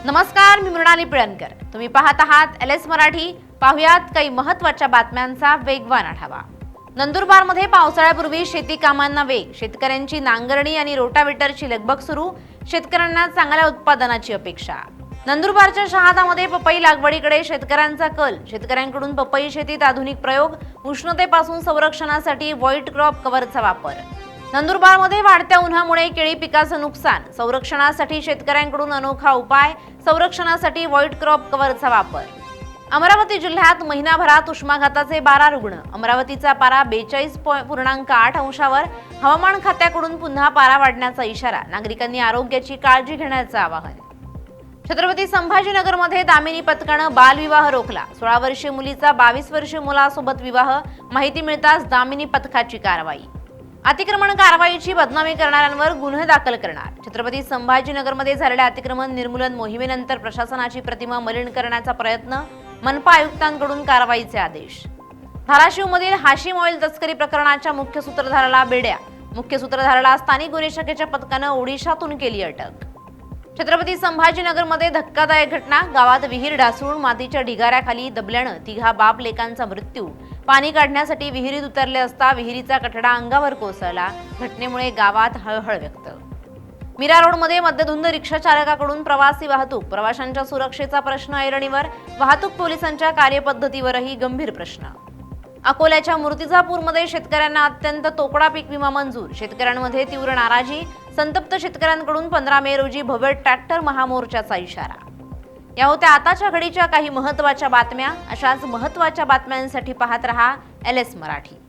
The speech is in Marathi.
नमस्कार, मी मृणाली पिळणकर. तुम्ही पाहत आहात LS मराठी. पाहुयात काही महत्त्वाच्या बातम्यांचा वेगवान आढावा. नंदुरबारमध्ये पावसाळ्यापूर्वी शेती कामांना वेग. शेतकऱ्यांची नांगरणी आणि रोटावेटरची लगबग सुरू. शेतकऱ्यांना चांगल्या उत्पादनाची अपेक्षा. नंदुरबारच्या शहादामध्ये पपई लागवडीकडे शेतकऱ्यांचा कल. शेतकऱ्यांकडून पपई शेतीत आधुनिक प्रयोग. उष्णतेपासून संरक्षणासाठी व्हाईट क्रॉप कव्हरचा वापर. नंदुरबारमध्ये वाढत्या उन्हामुळे केळी पिकाचं नुकसान. संरक्षणासाठी शेतकऱ्यांकडून अनोखा उपाय. संरक्षणासाठी व्हाईट क्रॉप कव्हरचा वापर. अमरावती जिल्ह्यात महिनाभरात उष्माघाताचे 12 रुग्ण. अमरावतीचा पारा 42.8 अंशावर. हवामान खात्याकडून पुन्हा पारा वाढण्याचा इशारा. नागरिकांनी आरोग्याची काळजी घेण्याचं आवाहन. छत्रपती संभाजीनगरमध्ये दामिनी पथकानं बालविवाह रोखला. 16 वर्षीय मुलीचा 22 वर्षीय मुलासोबत विवाह. माहिती मिळताच दामिनी पथकाची कारवाई. अतिक्रमण कारवाईची बदनामी करणाऱ्यांवर गुन्हे दाखल करणार. छत्रपती संभाजीनगरमध्ये झालेल्या अतिक्रमण निर्मूलन मोहिमेनंतर प्रशासनाची प्रतिमा मलिन करण्याचा प्रयत्न. मनपा आयुक्तांकडून कारवाईचे आदेश. धाराशिवमधील हाशिम ऑइल तस्करी प्रकरणाच्या मुख्य सूत्रधाराला बेड्या. मुख्य सूत्रधाराला स्थानिक गुन्हे शाखेच्या पथकानं ओडिशातून केली अटक. छत्रपती संभाजीनगरमध्ये धक्कादायक घटना. गावात विहीर ढासळून मातीच्या ढिगाऱ्याखाली दबल्यानं तिघा बाप लेकांचा मृत्यू. पाणी काढण्यासाठी विहिरीत उतरले असता विहिरीचा कठडा अंगावर कोसळला. घटनेमुळे गावात हळहळ व्यक्त. मीरा रोडमध्ये मद्यधुंद रिक्षा चालकाकडून प्रवासी वाहतूक. प्रवाशांच्या सुरक्षेचा प्रश्न ऐरणीवर. वाहतूक पोलिसांच्या कार्यपद्धतीवरही गंभीर प्रश्न. अकोल्याच्या मूर्तिजापूरमध्ये शेतकऱ्यांना अत्यंत तोकडा पीक विमा मंजूर. शेतकऱ्यांमध्ये तीव्र नाराजी. संतप्त शेतकऱ्यांकडून 15 मे रोजी भव्य ट्रॅक्टर महामोर्चाचा इशारा. या होत्या आताच्या घडीच्या काही महत्त्वाच्या बातम्या. अशाच महत्त्वाच्या बातम्यांसाठी पाहत रहा LS मराठी.